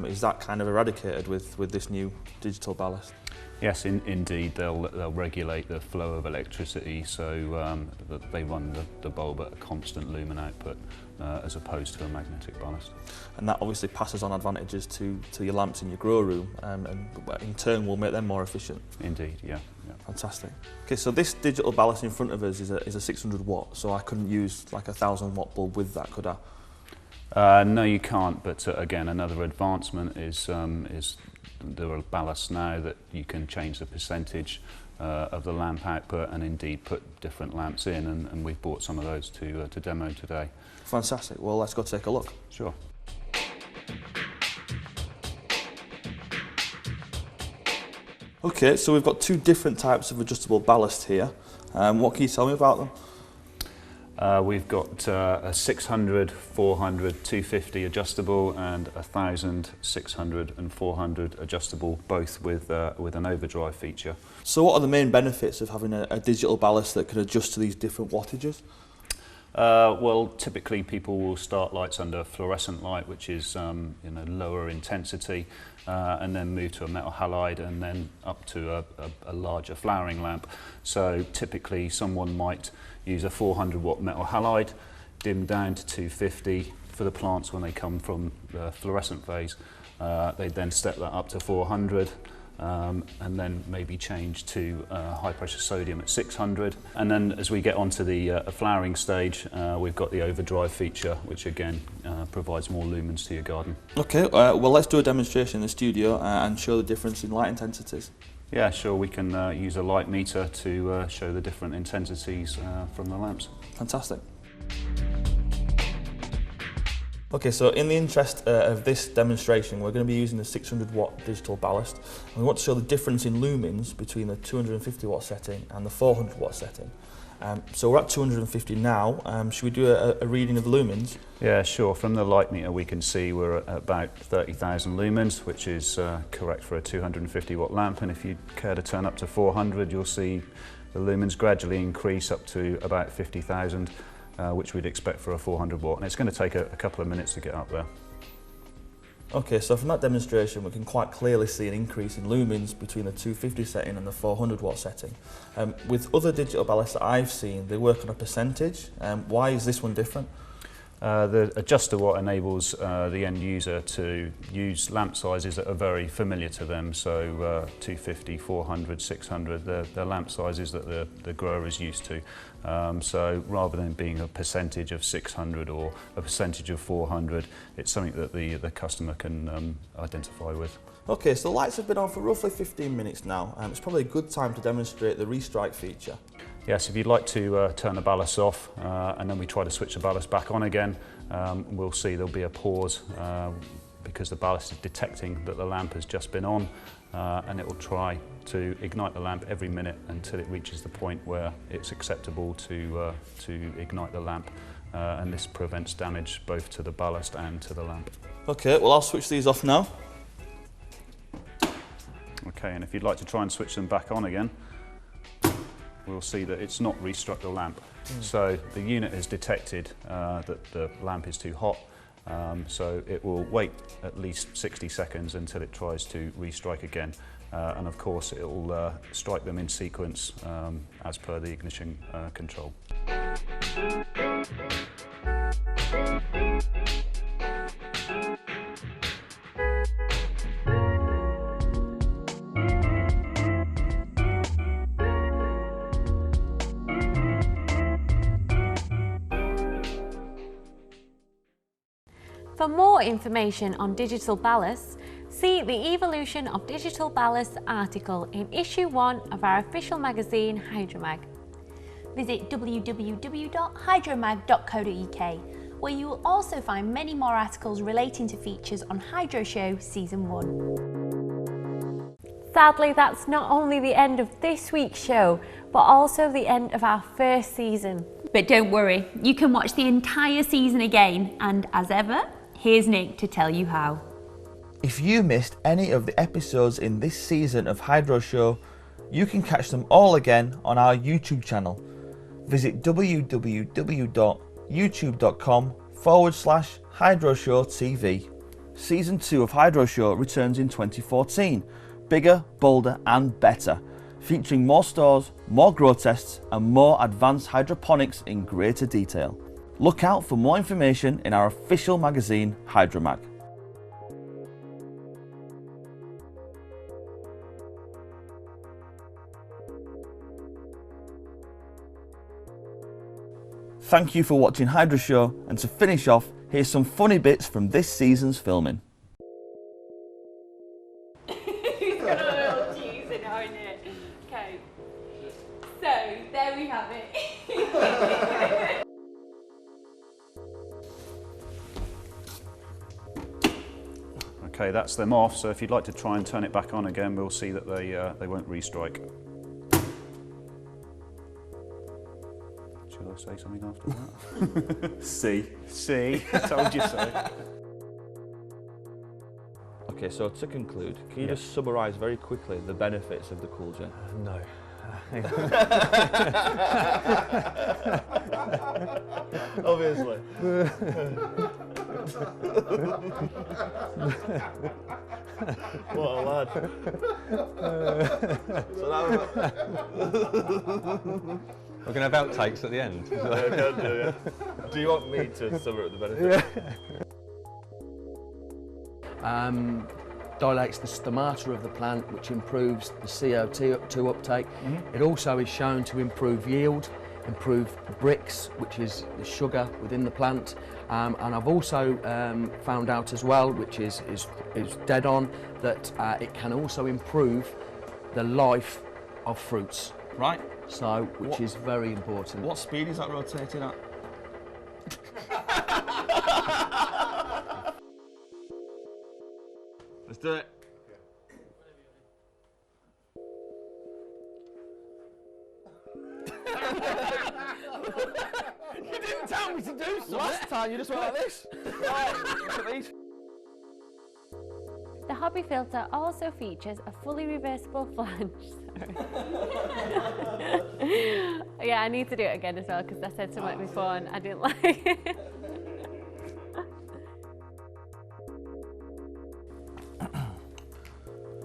Is that kind of eradicated with this new digital ballast? Yes, indeed. They'll regulate the flow of electricity, so that they run the bulb at a constant lumen output, as opposed to a magnetic ballast. And that obviously passes on advantages to your lamps in your grow room, and in turn will make them more efficient. Indeed, yeah. Fantastic. Okay, so this digital ballast in front of us is a 600 watt, so I couldn't use like a 1000 watt bulb with that, could I? No, you can't. But again, another advancement is there are ballasts now that you can change the percentage of the lamp output and indeed put different lamps in, and we've bought some of those to demo today. Fantastic. Well, let's go take a look. Sure. Okay, so we've got 2 different types of adjustable ballast here. What can you tell me about them? We've got a 600, 400, 250 adjustable and 1000, 600 and 400 adjustable, both with an overdrive feature. So what are the main benefits of having a digital ballast that can adjust to these different wattages? Well, typically people will start lights under fluorescent light, which is lower intensity, and then move to a metal halide and then up to a larger flowering lamp. So typically someone might use a 400 watt metal halide, dim down to 250 for the plants when they come from the fluorescent phase. They then step that up to 400. And then maybe change to high pressure sodium at 600. And then as we get onto the flowering stage, we've got the overdrive feature, which again provides more lumens to your garden. Okay, well let's do a demonstration in the studio and show the difference in light intensities. Yeah, sure, we can use a light meter to show the different intensities from the lamps. Fantastic. Okay, so in the interest of this demonstration, we're going to be using the 600 watt digital ballast, and we want to show the difference in lumens between the 250 watt setting and the 400 watt setting. So we're at 250 now. Should we do a reading of the lumens? Yeah, sure. From the light meter we can see we're at about 30,000 lumens, which is correct for a 250 watt lamp, and if you care to turn up to 400, you'll see the lumens gradually increase up to about 50,000. Which we'd expect for a 400 watt, and it's going to take a couple of minutes to get up there. Okay, so from that demonstration we can quite clearly see an increase in lumens between the 250 setting and the 400 watt setting. With other digital ballasts that I've seen, they work on a percentage. Why is this one different? The adjuster watt enables the end user to use lamp sizes that are very familiar to them, so 250, 400, 600, they're lamp sizes that the grower is used to. So rather than being a percentage of 600 or a percentage of 400, it's something that the customer can identify with. Okay, so the lights have been on for roughly 15 minutes now. It's probably a good time to demonstrate the restrike feature. Yes, if you'd like to turn the ballast off and then we try to switch the ballast back on again, we'll see there'll be a pause because the ballast is detecting that the lamp has just been on, and it will try to ignite the lamp every minute until it reaches the point where it's acceptable to ignite the lamp, and this prevents damage both to the ballast and to the lamp. Okay, well I'll switch these off now. Okay, and if you'd like to try and switch them back on again, we'll see that it's not restruck the lamp. So the unit has detected that the lamp is too hot, so it will wait at least 60 seconds until it tries to restrike again. And of course it will strike them in sequence as per the ignition control. For more information on digital ballasts, see the Evolution of Digital Ballasts article in issue 1 of our official magazine Hydromag. Visit www.hydromag.co.uk, where you will also find many more articles relating to features on HydroShow Season 1. Sadly, that's not only the end of this week's show, but also the end of our first season. But don't worry, you can watch the entire season again, and as ever, here's Nick to tell you how. If you missed any of the episodes in this season of HydroShow, you can catch them all again on our YouTube channel. Visit www.youtube.com/HydroShow TV. Season 2 of HydroShow returns in 2014. Bigger, bolder and better, featuring more stores, more grow tests and more advanced hydroponics in greater detail. Look out for more information in our official magazine, Hydromag. Thank you for watching HydroShow, and to finish off, here's some funny bits from this season's filming. You've got a little cheese in, haven't you? Okay, so there we have it. Okay, that's them off, so if you'd like to try and turn it back on again, we'll see that they won't restrike. Shall I say something after that? C. C. Told you so. Okay, so to conclude, can you just summarise very quickly the benefits of the Coolgen? No. Obviously. What a lad. So that We're going to have outtakes at the end. Do you want me to sum up the benefits? Dilates the stomata of the plant, which improves the CO2 uptake. It also is shown to improve yield, improve bricks, which is the sugar within the plant. And I've also found out as well, which is dead on, that it can also improve the life of fruits. Right. So, which is very important. What speed is that rotating at? Let's do it. You didn't tell me to do something. Last time you just went like this. The hobby filter also features a fully reversible flange. Yeah, I need to do it again as well because I said something before and I didn't like it.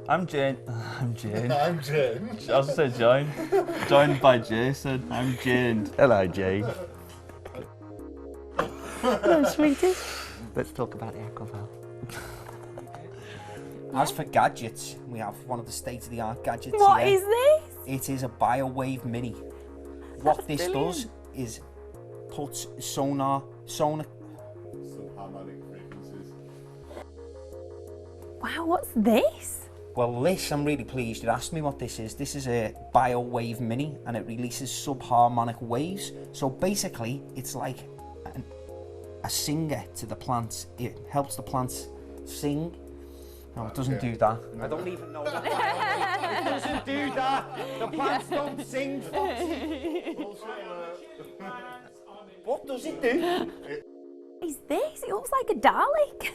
I'm Jane. I'm Jane. I'm Jane. I also said join. Joined by Jason. I'm Jane. Hello, Jane. Hello, sweetie. Let's talk about alcohol. As for gadgets, we have one of the state-of-the-art gadgets What here. is this? It is a BioWave Mini. What this does is puts sonar. Subharmonic frequencies. Wow, what's this? Well, this, I'm really pleased you asked me what this is. This is a BioWave Mini and it releases subharmonic waves. So basically, it's like a singer to the plants. It helps the plants sing. No, it doesn't do that. I don't even know what it doesn't do that. The plants don't sing. What does it do? What is this? It looks like a Dalek.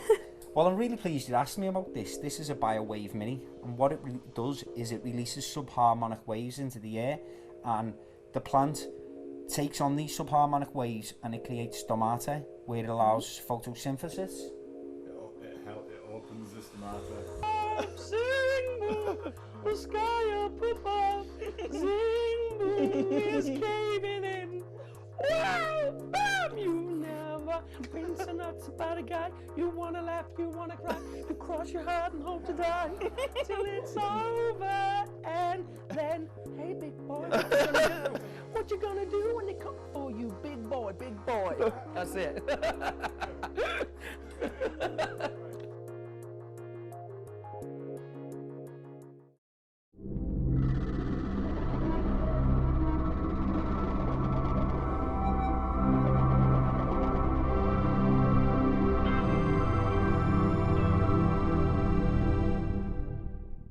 Well, I'm really pleased you asked me about this. This is a BioWave Mini, and what it does is it releases subharmonic waves into the air, and the plant takes on these subharmonic waves and it creates stomata, where it allows photosynthesis. It opens the stomata. Sing, the sky up above. Sing, is caving in. Wow, bam, you never been so nuts about a guy. You wanna laugh, you wanna cry, you cross your heart and hope to die till it's over. And then, hey, big boy, what you gonna do? What you gonna do when they come for you, big boy, big boy? That's it.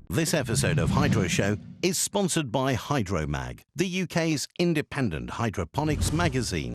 This episode of HydroShow is sponsored by HydroMag, the UK's independent hydroponics magazine.